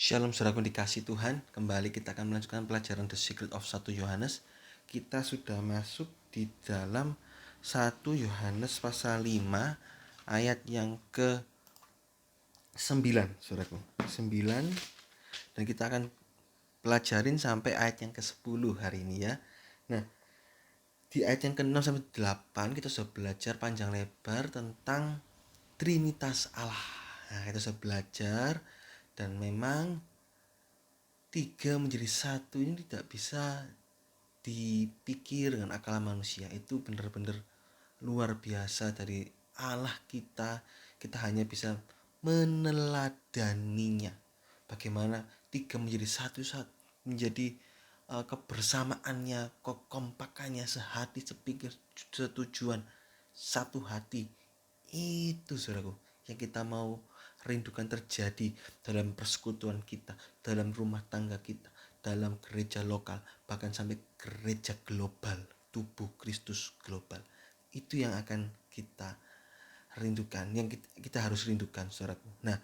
Shalom saudaraku dikasih Tuhan. Kembali kita akan melanjutkan pelajaran The Secret of 1 Yohanes. Kita sudah masuk di dalam 1 Yohanes pasal 5 ayat yang ke 9, saudaraku. 9, dan kita akan pelajarin sampai ayat yang ke 10 hari ini ya. Nah, di ayat yang ke 6 sampai 8 kita sudah belajar panjang lebar tentang Trinitas Allah. Nah, kita sudah belajar dan memang 3 menjadi 1 ini tidak bisa dipikir dengan akal manusia. Itu benar-benar luar biasa dari Allah kita. Kita hanya bisa meneladaninya. Bagaimana 3 menjadi 1, menjadi kebersamaannya, kekompakannya, sehati, sepikir, setujuan, satu hati. Itu saudaraku yang kita mau rindukan terjadi dalam persekutuan kita, dalam rumah tangga kita, dalam gereja lokal, bahkan sampai gereja global, tubuh Kristus global. Itu yang akan kita rindukan, yang kita harus rindukan, saudaraku. Nah,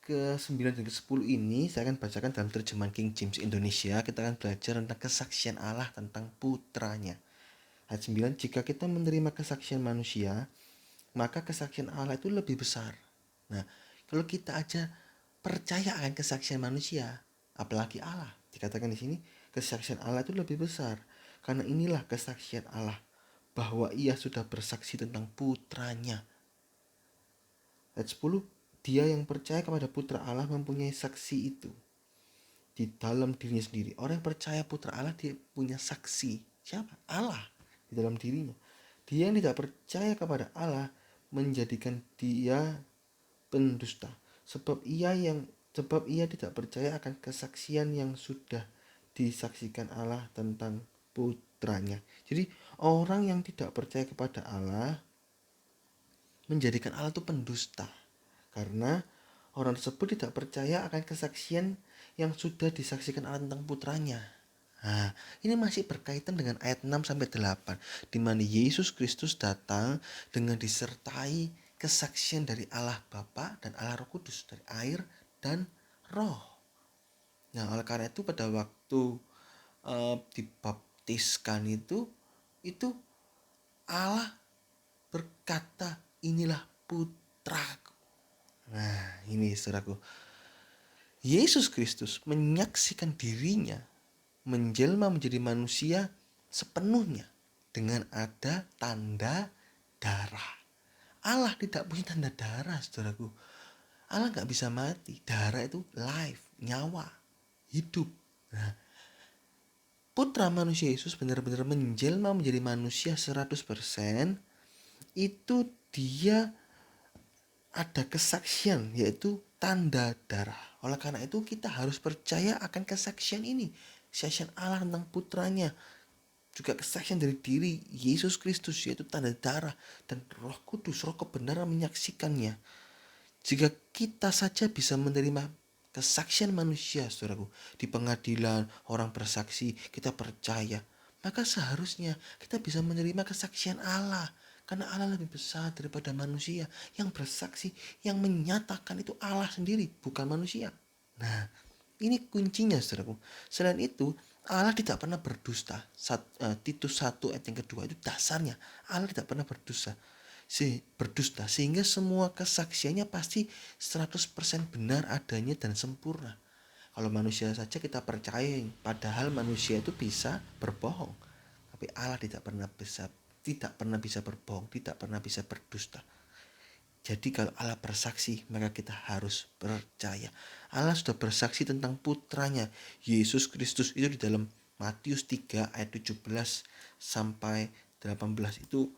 ke-9 dan ke-10 ini saya akan bacakan dalam terjemahan King James Indonesia. Kita akan belajar tentang kesaksian Allah tentang putranya. Ayat 9, jika kita menerima kesaksian manusia, maka kesaksian Allah itu lebih besar. Nah, kalau kita aja percaya akan kesaksian manusia, apalagi Allah. Dikatakan di sini, kesaksian Allah itu lebih besar. Karena inilah kesaksian Allah, bahwa ia sudah bersaksi tentang putranya. Ayat 10, dia yang percaya kepada putra Allah mempunyai saksi itu di dalam dirinya sendiri. Orang yang percaya putra Allah, dia punya saksi. Siapa? Allah di dalam dirinya. Dia yang tidak percaya kepada Allah menjadikan dia pendusta, sebab ia tidak percaya akan kesaksian yang sudah disaksikan Allah tentang putranya. Jadi orang yang tidak percaya kepada Allah menjadikan Allah itu pendusta, karena orang tersebut tidak percaya akan kesaksian yang sudah disaksikan Allah tentang putranya. Nah, ini masih berkaitan dengan ayat 6 sampai 8, di mana Yesus Kristus datang dengan disertai kesaksian dari Allah Bapa dan Allah Roh Kudus, dari air dan roh. Nah, oleh karena itu pada waktu dibaptiskan itu Allah berkata, inilah putraku. Nah, ini saudaraku, Yesus Kristus menyaksikan dirinya menjelma menjadi manusia sepenuhnya dengan ada tanda darah. Allah tidak punya tanda darah, saudaraku. Allah gak bisa mati. Darah itu life, nyawa, hidup. Nah, putra manusia Yesus benar-benar menjelma menjadi manusia 100%. Itu dia ada kesaksian, yaitu tanda darah. Oleh karena itu kita harus percaya akan kesaksian ini, kesaksian Allah tentang putranya, juga kesaksian dari diri Yesus Kristus, yaitu tanda darah, dan Roh Kudus, Roh kebenaran menyaksikannya. Jika kita saja bisa menerima kesaksian manusia, saudaraku, di pengadilan orang bersaksi, kita percaya, maka seharusnya kita bisa menerima kesaksian Allah. Karena Allah lebih besar daripada manusia. Yang bersaksi, yang menyatakan itu Allah sendiri, bukan manusia. Nah, ini kuncinya, saudaraku. Selain itu, Allah tidak pernah berdusta. Titus 1 ayat yang kedua itu dasarnya. Allah tidak pernah berdusta. Sehingga semua kesaksiannya pasti 100% benar adanya dan sempurna. Kalau manusia saja kita percaya, padahal manusia itu bisa berbohong. Tapi Allah tidak pernah bisa berbohong, tidak pernah bisa berdusta. Jadi kalau Allah bersaksi, maka kita harus percaya. Allah sudah bersaksi tentang putranya, Yesus Kristus. Itu di dalam Matius 3 ayat 17 sampai 18 itu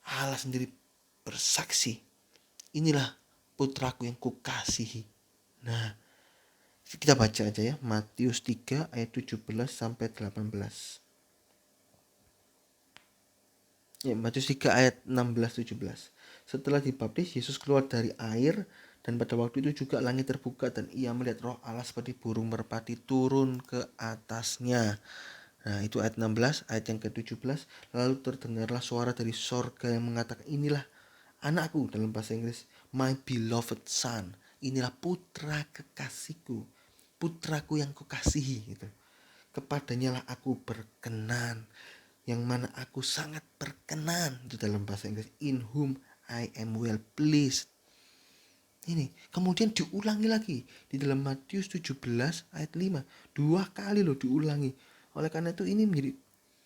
Allah sendiri bersaksi. Inilah putraku yang kukasihi. Nah, kita baca aja ya, Matius 3 ayat 17 sampai 18. Ya, Matius 3 ayat 16-17. Setelah dibaptis, Yesus keluar dari air, dan pada waktu itu juga langit terbuka dan ia melihat Roh Allah seperti burung merpati turun ke atasnya. Nah, itu ayat 16, ayat yang ke-17. Lalu terdengarlah suara dari sorga yang mengatakan, inilah anakku, dalam bahasa Inggris, my beloved son. Inilah putra kekasihku putraku yang kukasihi gitu. Kepadanya lah aku berkenan, yang mana aku sangat berkenan, itu dalam bahasa Inggris, in whom I am well pleased. Ini kemudian diulangi lagi di dalam Matius 17 ayat 5. 2 kali loh diulangi. Oleh karena itu ini menjadi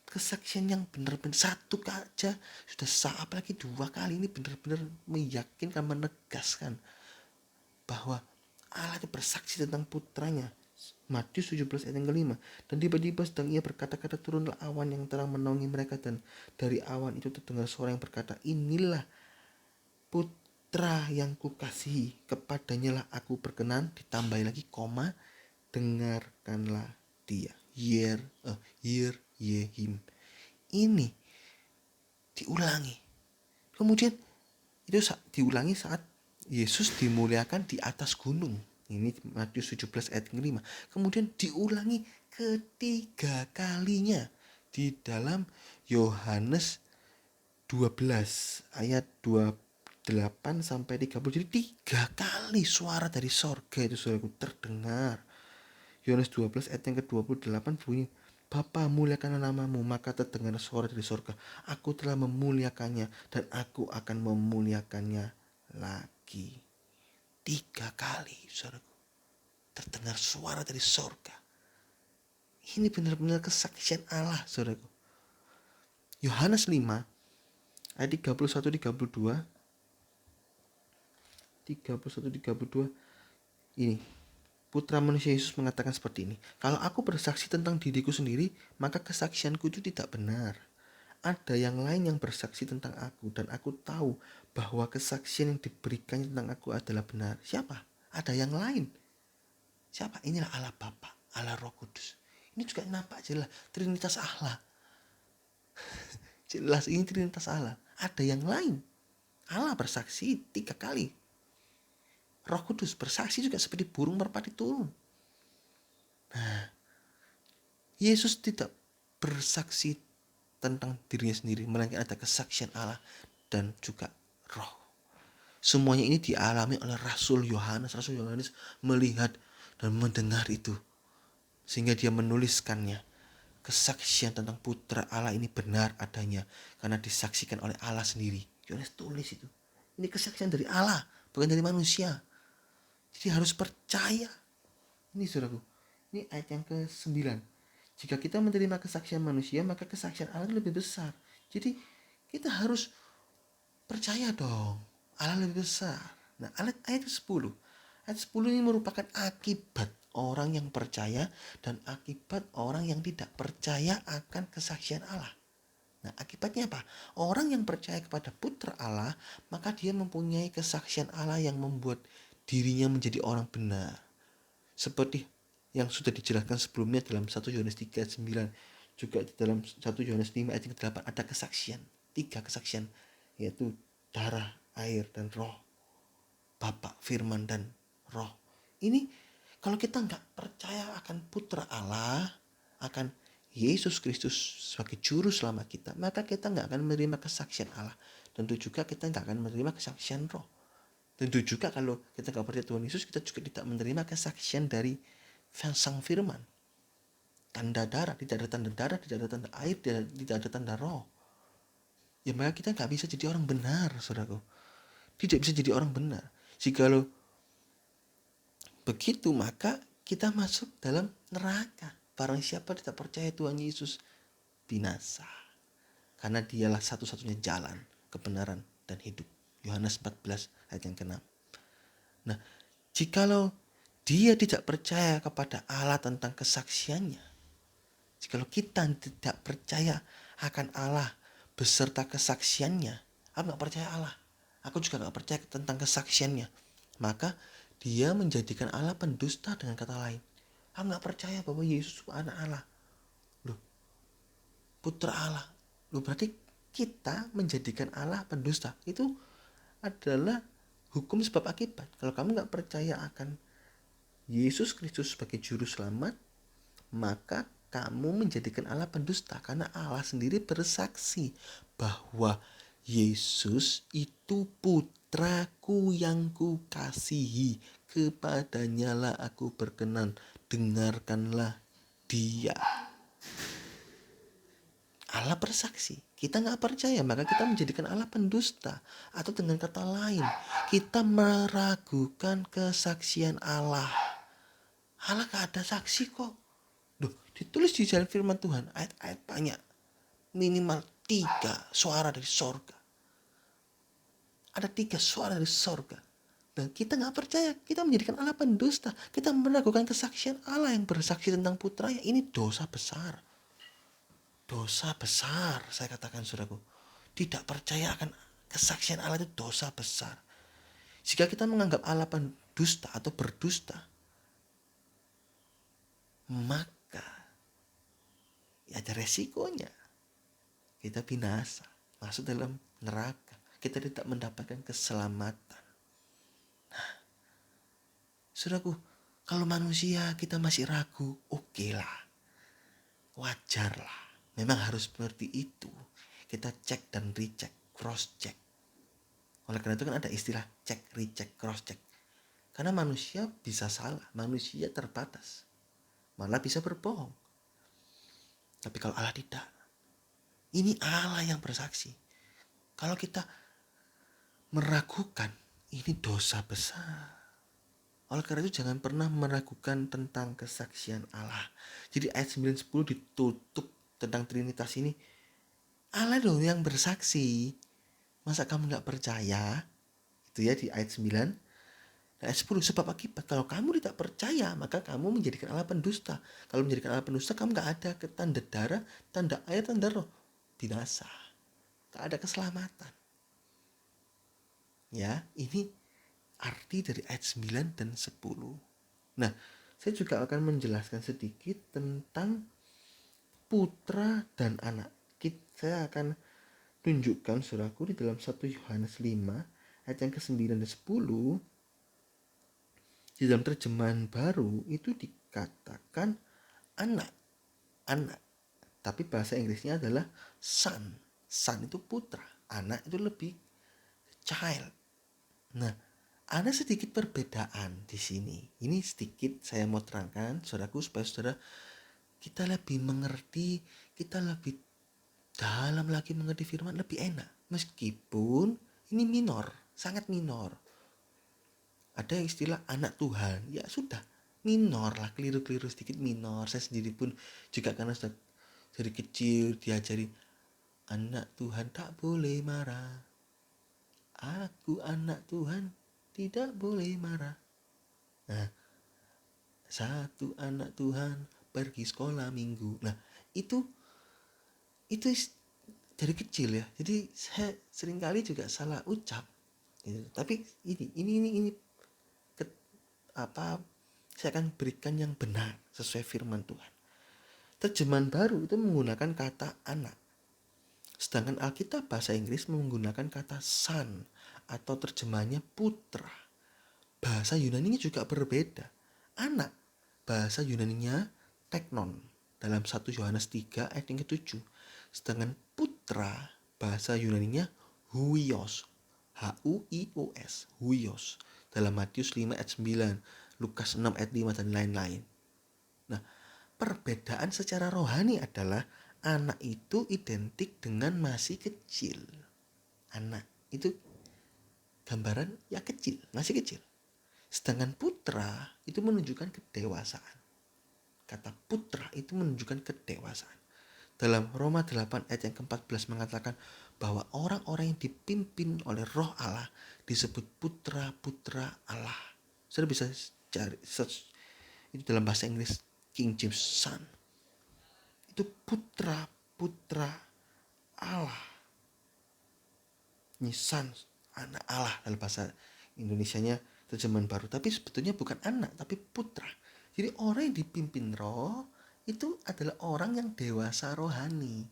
kesaksian yang benar-benar satu aja sudah sah, apalagi 2 kali ini benar-benar meyakinkan, menegaskan bahwa Allah itu bersaksi tentang putranya. Matius 17 ayat yang kelima. Dan tiba-tiba sedang ia berkata-kata, turunlah awan yang terang menaungi mereka, dan dari awan itu terdengar suara yang berkata, inilah putra yang kukasihi, kepadanya lah aku berkenan. Ditambah lagi koma, dengarkanlah dia. Hear ye him. Ini diulangi. Kemudian itu diulangi saat Yesus dimuliakan di atas gunung. Ini Matius 17 ayat ke-5. Kemudian diulangi ketiga kalinya di dalam Yohanes 12 ayat 28 sampai 30. Jadi 3 kali suara dari sorga itu saudaraku terdengar. Yohanes 12 ayat yang ke-28 bunyi, Bapa, muliakanlah namamu, maka terdengar suara dari sorga. Aku telah memuliakannya dan aku akan memuliakannya lagi. 3 kali saudaraku terdengar suara dari sorga. Ini benar-benar kesaksian Allah saudaraku. Yohanes 5 ayat 31-32 ini Putra manusia Yesus mengatakan seperti ini, kalau aku bersaksi tentang diriku sendiri, maka kesaksianku itu tidak benar. Ada yang lain yang bersaksi tentang aku, dan aku tahu bahwa kesaksian yang diberikannya tentang aku adalah benar. Siapa? Ada yang lain. Siapa? Inilah Allah Bapa, Allah Roh Kudus. Ini juga nampak jelas Trinitas Allah. Jelas ini Trinitas Allah. Ada yang lain. Allah bersaksi 3 kali. Roh Kudus bersaksi juga seperti burung merpati turun. Nah, Yesus tidak bersaksi tentang dirinya sendiri, melainkan ada kesaksian Allah dan juga Roh. Semuanya ini dialami oleh Rasul Yohanes. Rasul Yohanes melihat dan mendengar itu, sehingga dia menuliskannya. Kesaksian tentang Putra Allah ini benar adanya karena disaksikan oleh Allah sendiri. Yohanes tulis itu. Ini kesaksian dari Allah, bukan dari manusia. Jadi harus percaya. Ini saudaraku, ini ayat yang ke-9. Jika kita menerima kesaksian manusia, maka kesaksian Allah lebih besar. Jadi kita harus percaya dong, Allah lebih besar. Nah, ayat 10. Ayat 10 ini merupakan akibat orang yang percaya dan akibat orang yang tidak percaya akan kesaksian Allah. Nah, akibatnya apa? Orang yang percaya kepada Putra Allah, maka dia mempunyai kesaksian Allah yang membuat dirinya menjadi orang benar. Seperti yang sudah dijelaskan sebelumnya dalam 1 Yohanes 3 ayat 9. Juga di dalam 1 Yohanes 5 ayat 8 ada kesaksian. 3 kesaksian, yaitu darah, air, dan roh. Bapa, firman, dan roh. Ini kalau kita nggak percaya akan Putra Allah, akan Yesus Kristus sebagai juru selamat kita, maka kita nggak akan menerima kesaksian Allah. Tentu juga kita nggak akan menerima kesaksian roh. Tentu juga kalau kita nggak percaya Tuhan Yesus, kita juga tidak menerima kesaksian dari sang firman. Tanda darah, tidak ada tanda darah, tidak ada tanda air, tidak ada tanda roh. Ya maka kita nggak bisa jadi orang benar, saudaraku. Tidak bisa jadi orang benar. Jikalau begitu, maka kita masuk dalam neraka. Barang siapa tidak percaya Tuhan Yesus, binasa. Karena dialah satu-satunya jalan, kebenaran, dan hidup. Yohanes 14 ayat yang ke-6. Nah, jikalau dia tidak percaya kepada Allah tentang kesaksiannya, jikalau kita tidak percaya akan Allah beserta kesaksiannya, aku gak percaya Allah, aku juga gak percaya tentang kesaksiannya, maka dia menjadikan Allah pendusta. Dengan kata lain, aku gak percaya bahwa Yesus itu anak Allah, loh, Putra Allah. Loh, berarti kita menjadikan Allah pendusta. Itu adalah hukum sebab akibat. Kalau kamu gak percaya akan Yesus Kristus sebagai juru selamat, maka kamu menjadikan Allah pendusta. Karena Allah sendiri bersaksi bahwa Yesus itu putraku yang kukasihi, kepadanya lah aku berkenan. dengarkanlah dia. Allah bersaksi. Kita nggak percaya, maka kita menjadikan Allah pendusta. Atau dengan kata lain, kita meragukan kesaksian Allah. Allah gak ada saksi kok. Duh, ditulis di dalam firman Tuhan, ayat-ayat banyak. Minimal 3 suara dari sorga. Ada 3 suara dari sorga. Dan kita gak percaya, kita menjadikan Allah pendusta. Kita meragukan kesaksian Allah yang bersaksi tentang putranya. Ini dosa besar. Dosa besar, saya katakan saudaraku. Tidak percaya akan kesaksian Allah itu dosa besar. Jika kita menganggap Allah pendusta atau berdusta, maka ya ada resikonya. Kita binasa, masuk dalam neraka. Kita tidak mendapatkan keselamatan. Nah, saudaraku, kalau manusia kita masih ragu, oke lah. Wajar lah. Memang harus seperti itu. Kita cek dan recheck, cross check. Oleh karena itu kan ada istilah cek, recheck, cross check. Karena manusia bisa salah, manusia terbatas. Malah bisa berbohong. Tapi kalau Allah tidak. Ini Allah yang bersaksi. Kalau kita meragukan, ini dosa besar. Oleh karena itu jangan pernah meragukan tentang kesaksian Allah. Jadi ayat 9-10 ditutup tentang Trinitas ini. Allah dong yang bersaksi. Masa kamu gak percaya? Itu ya di ayat 9. Dan ayat 10, sebab akibat kalau kamu tidak percaya, maka kamu menjadikan Allah pendusta. Kalau menjadikan Allah pendusta, kamu gak ada tanda darah, tanda air, tanda roh. Binasa. Gak ada keselamatan. Ya, ini arti dari ayat 9 dan 10. Nah, saya juga akan menjelaskan sedikit tentang putra dan anak. Saya akan tunjukkan saudaraku di dalam 1 Yohanes 5 ayat yang ke-9 dan 10. Di dalam terjemahan baru itu dikatakan anak. Tapi bahasa Inggrisnya adalah son. Son itu putra, anak itu lebih child. Nah, ada sedikit perbedaan di sini. Ini sedikit saya mau terangkan saudaraku supaya saudara kita lebih mengerti, kita lebih dalam lagi mengerti firman lebih enak. Meskipun ini minor, sangat minor. Ada istilah anak Tuhan, ya sudah minor lah, keliru-keliru sedikit minor. Saya sendiri pun juga karena sudah dari kecil diajari anak Tuhan tak boleh marah. Aku anak Tuhan tidak boleh marah. Nah, satu anak Tuhan pergi sekolah minggu. Nah, itu dari kecil ya. Jadi saya seringkali juga salah ucap. Gitu. Tapi ini saya akan berikan yang benar sesuai firman Tuhan. Terjemahan baru itu menggunakan kata anak. Sedangkan Alkitab bahasa Inggris menggunakan kata son atau terjemahannya putra. Bahasa Yunani juga berbeda. Anak, bahasa Yunaninya teknon dalam 1 Yohanes 3 ayat yang ke-7. Sedangkan putra, bahasa Yunaninya huios, H-U-I-O-S, huios. Dalam Matius 5 ayat 9, Lukas 6 ayat 5 dan lain-lain. Nah, perbedaan secara rohani adalah anak itu identik dengan masih kecil. Anak itu gambaran ya kecil, masih kecil. Sedangkan putra itu menunjukkan kedewasaan. Kata putra itu menunjukkan kedewasaan. Dalam Roma 8 ayat yang ke-14 mengatakan bahwa orang-orang yang dipimpin oleh roh Allah disebut putra-putra Allah. Saudara bisa cari search itu dalam bahasa Inggris King James Son. Itu putra-putra Allah. Ini son, anak Allah dalam bahasa Indonesianya terjemahan baru. Tapi sebetulnya bukan anak, tapi putra. Jadi orang yang dipimpin roh itu adalah orang yang dewasa rohani.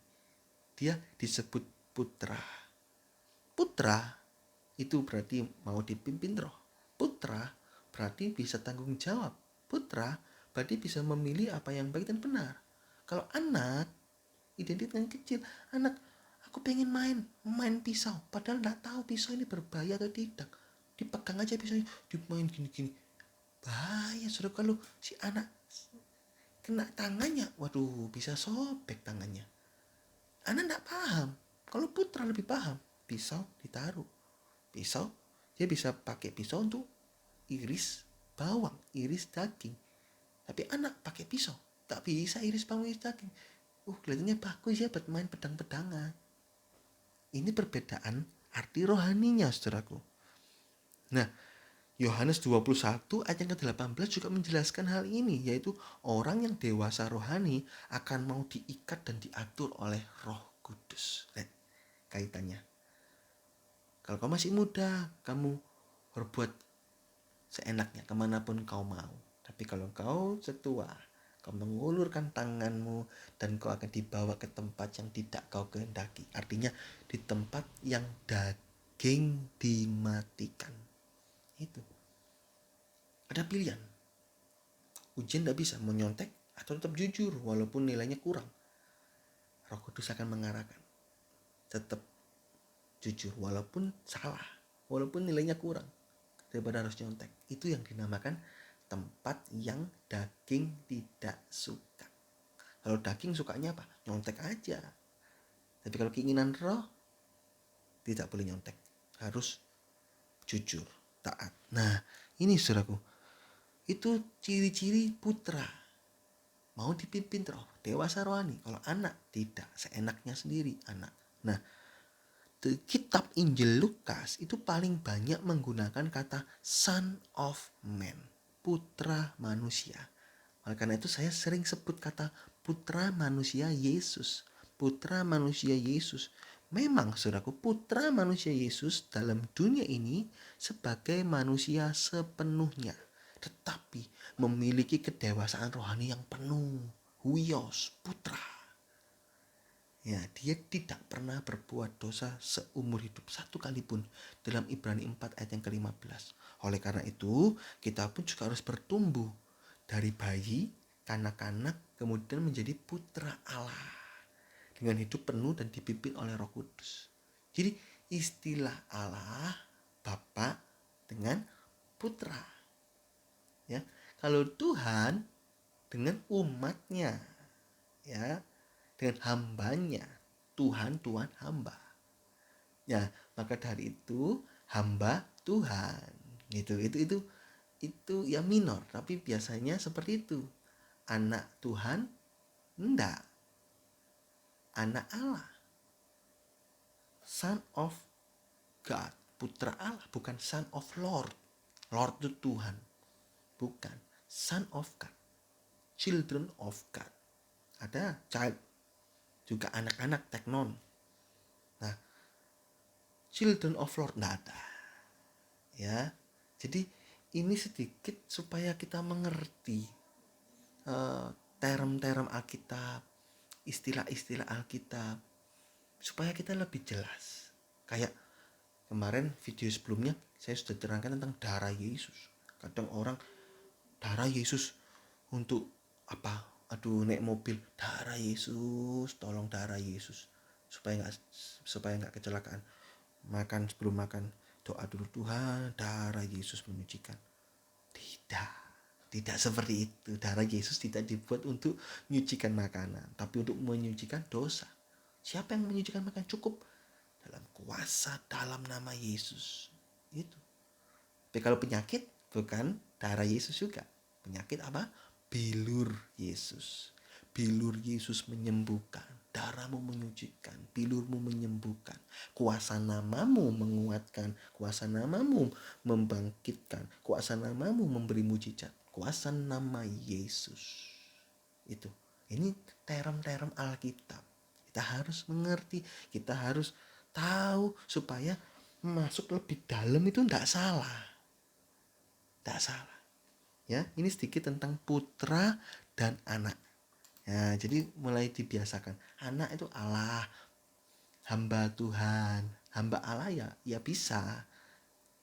Dia disebut putra. Putra itu berarti mau dipimpin roh. Putra berarti bisa tanggung jawab. Putra berarti bisa memilih apa yang baik dan benar. Kalau anak, identitas yang kecil, anak aku pengen main pisau, padahal nggak tahu pisau ini berbahaya atau tidak. Dipegang aja pisaunya, dimain gini-gini. Bahaya, saudara, kalau si anak kena tangannya, waduh bisa sobek tangannya. Anak tidak paham. Kalau putra lebih paham. Pisau ditaruh. Pisau, dia bisa pakai pisau untuk iris bawang, iris daging. Tapi anak pakai pisau, tak bisa iris bawang, iris daging. Kelihatannya bagus ya buat main pedang-pedangan. Ini perbedaan arti rohaninya, saudaraku. Nah, Yohanes 21 ayat yang ke-18 juga menjelaskan hal ini, yaitu orang yang dewasa rohani akan mau diikat dan diatur oleh Roh Kudus. Lihat kaitannya. Kalau kau masih muda, kamu berbuat seenaknya kemanapun kau mau. Tapi kalau kau setua, kau mengulurkan tanganmu dan kau akan dibawa ke tempat yang tidak kau kehendaki. Artinya di tempat yang daging dimatikan. Itu. Ada pilihan. Ujian tidak bisa menyontek atau tetap jujur walaupun nilainya kurang. Roh Kudus akan mengarahkan. Tetap jujur walaupun salah, walaupun nilainya kurang daripada harus nyontek. Itu yang dinamakan tempat yang daging tidak suka. Kalau daging sukanya apa? Nyontek aja. Tapi kalau keinginan roh, tidak boleh nyontek. Harus jujur, taat. Nah, ini saudaraku. Itu ciri-ciri putra. Mau dipimpin roh, dewasa rohani. Kalau anak, tidak. Seenaknya sendiri anak. Nah, kitab Injil Lukas itu paling banyak menggunakan kata Son of Man, putra manusia. Oleh karena itu saya sering sebut kata putra manusia Yesus. Putra manusia Yesus. Memang saudaraku, putra manusia Yesus dalam dunia ini sebagai manusia sepenuhnya. Tetapi memiliki kedewasaan rohani yang penuh. Huios, putra. Ya, dia tidak pernah berbuat dosa seumur hidup satu kali pun dalam Ibrani 4 ayat yang ke-15. Oleh karena itu, kita pun juga harus bertumbuh dari bayi, kanak-kanak, kemudian menjadi putra Allah dengan hidup penuh dan dipimpin oleh Roh Kudus. Jadi istilah Allah Bapa dengan putra. Ya, kalau Tuhan dengan umatnya, ya, dengan hambanya, Tuhan hamba. Ya, maka dari itu hamba Tuhan. Itu ya minor, tapi biasanya seperti itu. Anak Tuhan enggak. Anak Allah. Son of God, putra Allah, bukan son of Lord. Lord itu Tuhan. Bukan. Son of God. Children of God. Ada child, juga anak-anak teknon. Nah, children of Lord enggak ada. Ya. Jadi ini sedikit supaya kita mengerti term-term Alkitab, istilah-istilah Alkitab, supaya kita lebih jelas. Kayak kemarin video sebelumnya saya sudah terangkan tentang darah Yesus. Kadang orang darah Yesus untuk apa? Aduh, naik mobil, darah Yesus, tolong darah Yesus supaya nggak kecelakaan. Sebelum makan doa dulu, Tuhan, darah Yesus menyucikan. Tidak seperti itu. Darah Yesus tidak dibuat untuk menyucikan makanan, tapi untuk menyucikan dosa. Siapa yang menyucikan makanan? Cukup dalam kuasa dalam nama Yesus. Itu. Tapi kalau penyakit, bukan darah Yesus juga. Penyakit apa? Bilur Yesus. Bilur Yesus menyembuhkan. Darahmu menyucikan. Bilurmu menyembuhkan. Kuasa namamu menguatkan. Kuasa namamu membangkitkan. Kuasa namamu memberi mujizat. Kuasa nama Yesus. Itu. Ini term-term Alkitab. Kita harus mengerti. Kita harus tahu supaya masuk lebih dalam itu tidak salah. Tidak salah. Ya, ini sedikit tentang putra dan anak. Ya, jadi mulai dibiasakan. Anak itu Allah, hamba Tuhan. Hamba Allah ya bisa.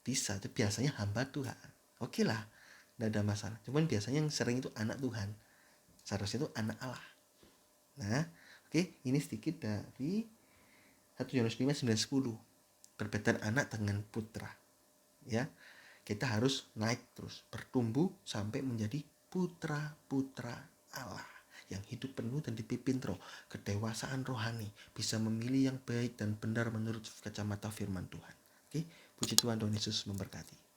Bisa, itu biasanya hamba Tuhan. Oke lah, tidak ada masalah. Cuman biasanya yang sering itu anak Tuhan. Seharusnya itu anak Allah. Nah, oke, ini sedikit dari 1 Yohanes 5, 9, 10. Perbedaan anak dengan putra. Ya, kita harus naik terus, bertumbuh sampai menjadi putra-putra Allah. yang hidup penuh dan dipimpin roh, kedewasaan rohani, bisa memilih yang baik dan benar menurut kacamata firman Tuhan. Oke, puji Tuhan, Tuhan Yesus memberkati.